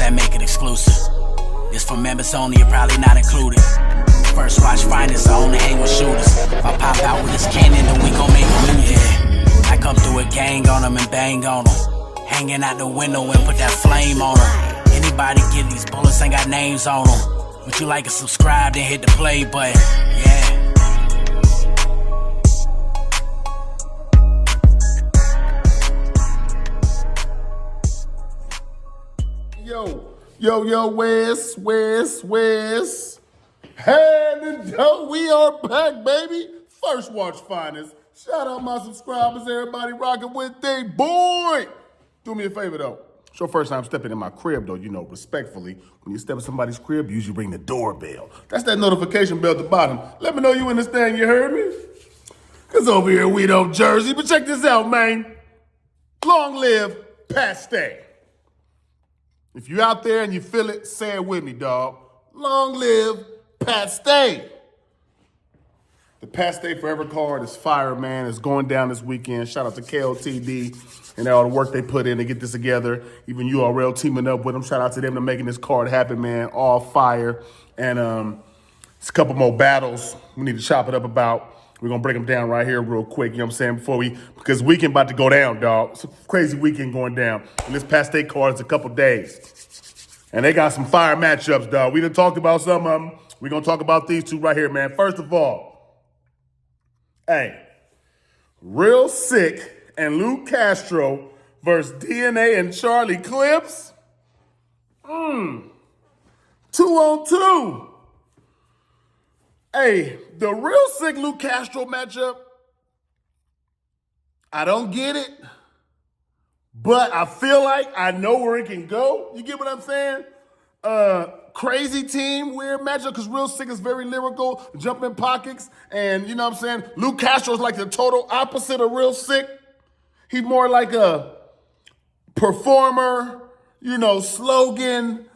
that make it exclusive. This for members only, you're probably not included. First watch finest, I only hang with shooters. If I pop out with this cannon, then we gon' make a movie. Yeah. I come through a gang on them and bang on them. Hanging out the window and put that flame on them. Anybody get these bullets ain't got names on them. Would you like to subscribe, then hit the play button? Yeah. Yo, Wes. Hey, we are back, baby. First watch finest. Shout out my subscribers, everybody rocking with they boy. Do me a favor, though. It's your first time stepping in my crib, though, respectfully. When you step in somebody's crib, you usually ring the doorbell. That's that notification bell at the bottom. Let me know you understand, you heard me? Because over here, we don't Jersey. But check this out, man. Long live Pasté. If you're out there and you feel it, say it with me, dog. Long live Pasté. The Pasté Forever card is fire, man. It's going down this weekend. Shout out to KLTD and all the work they put in to get this together. Even URL teaming up with them. Shout out to them for making this card happen, man. All fire. And it's a couple more battles we need to chop it up about. We're going to break them down right here real quick, you know what I'm saying, because weekend about to go down, dog. It's a crazy weekend going down. And this Pasté card is a couple days. And they got some fire matchups, dog. We done talked about some of them. We're going to talk about these two right here, man. First of all, hey, Real SIKH and Luke Castro versus DNA and Charlie Clips. 2-on-2. Hey, the Real SIKH Luke Castro matchup, I don't get it, but I feel like I know where it can go. You get what I'm saying? Crazy team, weird matchup, because Real SIKH is very lyrical, jumping pockets, and you know what I'm saying? Luke Castro is like the total opposite of Real SIKH. He's more like a performer, slogan,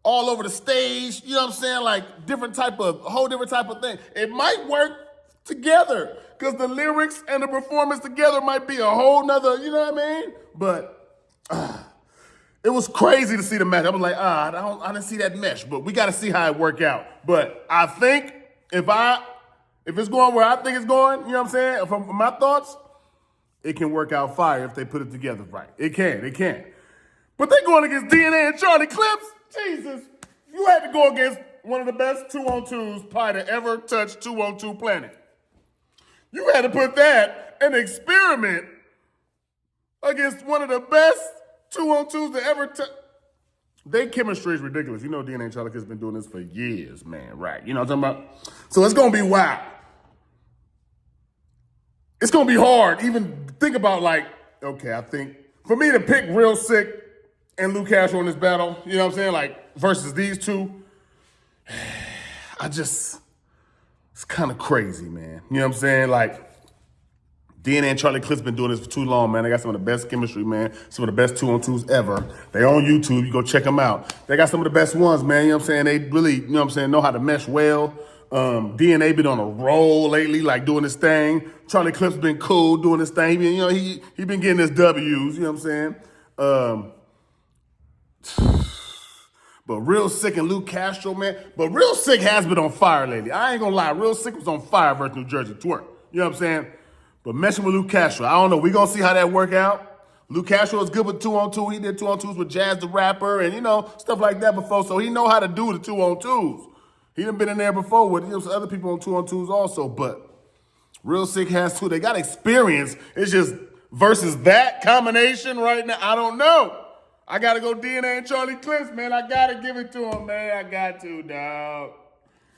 all over the stage, you know what I'm saying? Like a whole different type of thing. It might work together because the lyrics and the performance together might be a whole nother, you know what I mean? But it was crazy to see the match. I was like, I didn't see that mesh, but we got to see how it work out. But I think if it's going where I think it's going, you know what I'm saying? From my thoughts, it can work out fire if they put it together right. It can. But they going against DNA and Charlie Clips. Jesus, you had to go against one of the best 2-on-2s probably to ever touch 2-on-2 planet. You had to put that and experiment against one of the best 2-on-2s to ever touch. Their chemistry is ridiculous. You know DNA and Charlie has been doing this for years, man, right? You know what I'm talking about? So it's going to be wild. It's going to be hard. Even think about I think for me to pick Real SIKH and Luke Castro in this battle, you know what I'm saying? Versus these two, it's kind of crazy, man. You know what I'm saying? DNA and Charlie Clips been doing this for too long, man. They got some of the best chemistry, man. Some of the best 2-on-2s ever. They on YouTube. You go check them out. They got some of the best ones, man. You know what I'm saying? They really, you know what I'm saying, know how to mesh well. DNA been on a roll lately, doing this thing. Charlie Clips been cool doing this thing. He been getting his W's, you know what I'm saying? But Real SIKH and Luke Castro, man. But Real SIKH has been on fire lately. I ain't gonna lie. Real SIKH was on fire versus New Jersey Twerk. You know what I'm saying? But meshing with Luke Castro, I don't know. We gonna see how that work out. Luke Castro is good with 2-on-2. He did 2-on-2s with Jazz the Rapper and, stuff like that before. So he know how to do the 2-on-2s. He done been in there before with some other people on 2-on-2s also. But Real SIKH has too. They got experience. It's just versus that combination right now, I don't know. I got to go DNA and Charlie Clips, man. I got to give it to him, man. I got to, dog.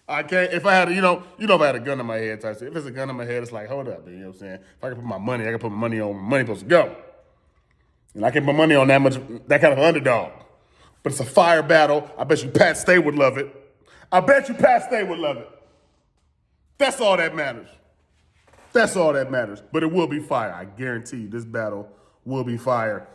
I can't, if I had, if I had a gun in my head, type shit. If it's a gun in my head, it's like, hold up, man, you know what I'm saying? If I can put my money, I can put my money on where my money's supposed to go. And I can put money on that kind of underdog. But it's a fire battle. I bet you Pasté would love it. That's all that matters. But it will be fire. I guarantee you this battle will be fire.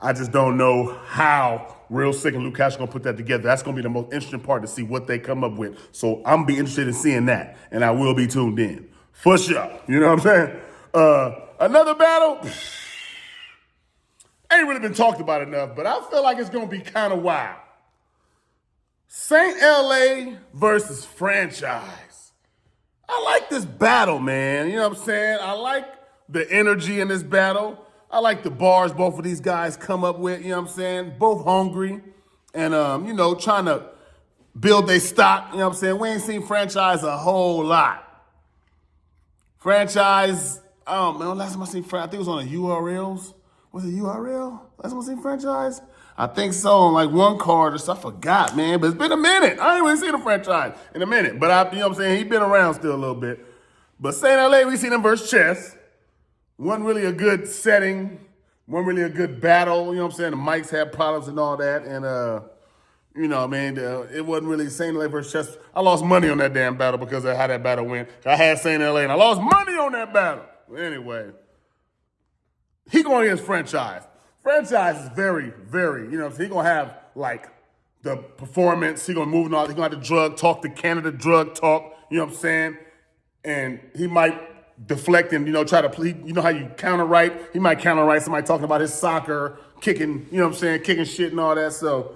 I just don't know how Real SIKH and Luke Castro gonna put that together. That's gonna be the most interesting part to see what they come up with. So I'm be interested in seeing that, and I will be tuned in for sure. You know what I'm saying? Another battle. ain't really been talked about enough, but I feel like it's going to be kind of wild. Saint LA versus Franchise. I like this battle, man. You know what I'm saying? I like the energy in this battle. I like the bars both of these guys come up with, you know what I'm saying? Both hungry and, trying to build their stock, you know what I'm saying? We ain't seen Franchise a whole lot. Franchise, last time I seen Franchise, I think it was on the URLs. Was it URL? Last time I seen Franchise? I think so, on like one card or stuff. I forgot, man, but it's been a minute. I ain't really seen a Franchise in a minute, but you know what I'm saying? He been around still a little bit. But Saint LA, we seen him versus Chess. Wasn't really a good setting. Wasn't really a good battle. You know what I'm saying? The mics had problems and all that. And, it wasn't really Saint LA versus Chess. I lost money on that damn battle because of how that battle went. I had Saint LA and I lost money on that battle. Anyway, he going against Franchise. Franchise is very, very, he going to have, like, the performance. He going to move on. He going to have the drug talk, the Canada drug talk. You know what I'm saying? And he might deflect and, try to play. You know how you counter-right? He might counter-right somebody talking about his soccer, kicking, kicking shit and all that. So,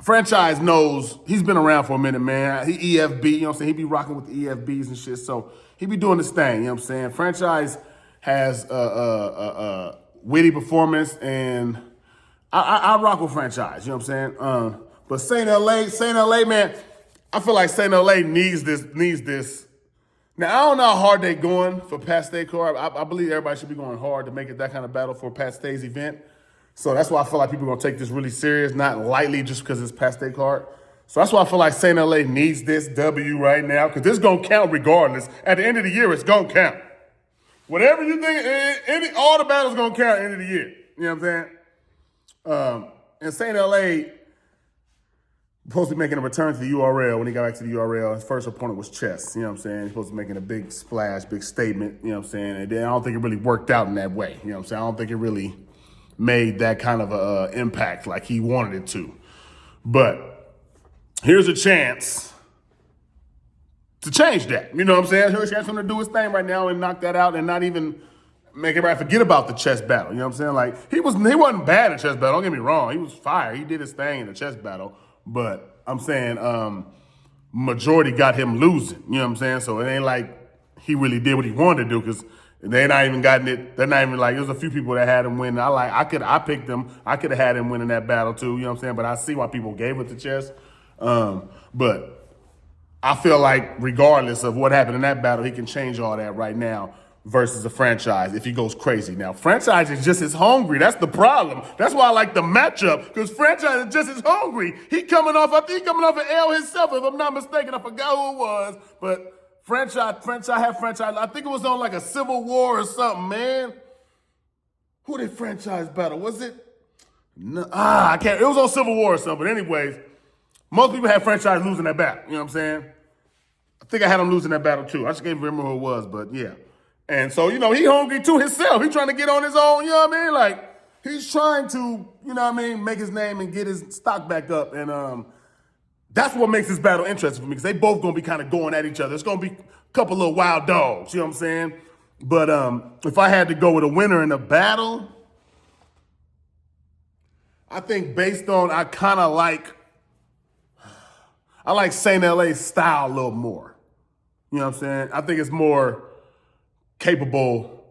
Franchise knows, he's been around for a minute, man. He EFB, he be rocking with the EFBs and shit. So, he be doing this thing, you know what I'm saying? Franchise has witty performance, and I rock with Franchise, you know what I'm saying? But Saint LA, man, I feel like Saint LA needs this. Now, I don't know how hard they going for Pat Stay card. I believe everybody should be going hard to make it that kind of battle for Pat Stay's event. So that's why I feel like people are going to take this really serious, not lightly just because it's Pat Stay card. So that's why I feel like Saint LA needs this W right now, because this is going to count regardless. At the end of the year, it's going to count. Whatever you think, all the battles going to count at the end of the year. You know what I'm saying? And Saint LA supposed to be making a return to the URL. When he got back to the URL, his first opponent was Chess. You know what I'm saying? He's supposed to be making a big splash, big statement. You know what I'm saying? And then I don't think it really worked out in that way. You know what I'm saying? I don't think it really made that kind of a impact like he wanted it to. But here's a chance to change that. You know what I'm saying? Here's a chance for him to do his thing right now and knock that out and not even make everybody forget about the chess battle. You know what I'm saying? Like, he wasn't bad in chess battle. Don't get me wrong. He was fire. He did his thing in the chess battle. But I'm saying majority got him losing. You know what I'm saying? So it ain't like he really did what he wanted to do, because they're not even gotten it. They're not even like, there's a few people that had him win. I picked him. I could have had him winning that battle too. You know what I'm saying? But I see why people gave it to Chess. But I feel like regardless of what happened in that battle, he can change all that right now versus a Franchise if he goes crazy. Now, Franchise is just as hungry. That's the problem. That's why I like the matchup, because Franchise is just as hungry. I think he coming off an L himself, if I'm not mistaken. I forgot who it was, but Franchise. I think it was on like a Civil War or something, man. Who did Franchise battle? Was it? No, I can't. It was on Civil War or something. But anyways, most people had Franchise losing that battle. You know what I'm saying? I think I had him losing that battle too. I just can't remember who it was, but yeah. And so, he hungry too himself. He trying to get on his own, you know what I mean? Like, he's trying to, you know what I mean, make his name and get his stock back up. And that's what makes this battle interesting for me, because they both going to be kind of going at each other. It's going to be a couple little wild dogs, you know what I'm saying? But if I had to go with a winner in a battle, I think based on, I like Saint LA's style a little more. You know what I'm saying? I think it's more capable.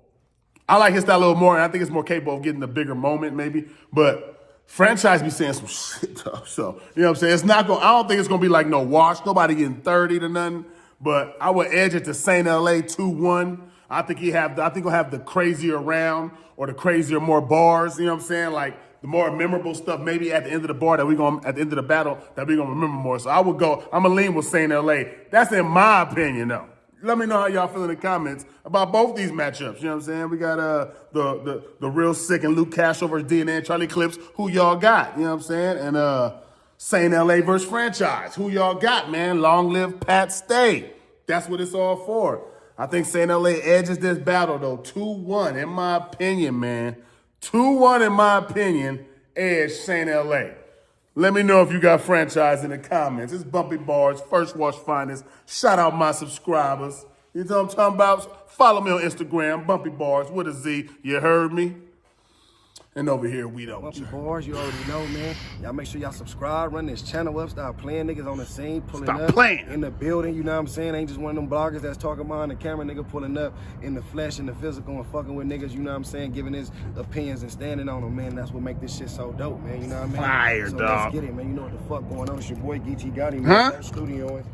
I like his style a little more, and I think it's more capable of getting a bigger moment, maybe. But Franchise be saying some shit, though. So, you know what I'm saying? It's not going. I don't think it's going to be like no wash. Nobody getting 30 to nothing. But I would edge it to Saint LA 2-1. I think he'll have the crazier round, or the crazier more bars. You know what I'm saying? Like the more memorable stuff, maybe at the end of the bar at the end of the battle that we're gonna remember more. So I'm gonna lean with Saint LA. That's in my opinion, though. Let me know how y'all feel in the comments about both these matchups. You know what I'm saying? We got the Real Sick and Luke Castro versus DNA and Charlie Clips. Who y'all got? You know what I'm saying? And Saint LA versus Franchise. Who y'all got, man? Long live Pat Stay. That's what it's all for. I think Saint LA edges this battle, though. 2-1, in my opinion, man. 2-1, in my opinion, edge Saint LA. Let me know if you got Franchise in the comments. It's Bumpy Barz, First Watch Finest. Shout out my subscribers. You know what I'm talking about? Follow me on Instagram, Bumpy Barz with a Z. You heard me? And over here, we don't. Bumpy Barz, you already know, man. Y'all make sure y'all subscribe, run this channel up, start playing niggas on the scene, pulling Stop up playing. in the building, you know what I'm saying? Ain't just one of them bloggers that's talking behind the camera, nigga pulling up in the flesh, in the physical, and fucking with niggas, you know what I'm saying? Giving his opinions and standing on them, man. That's what make this shit so dope, man. You know what I mean? Fire, so dog. let's get it, man. You know what the fuck going on. It's your boy, Geechee Gotti, man. Huh? Studioing.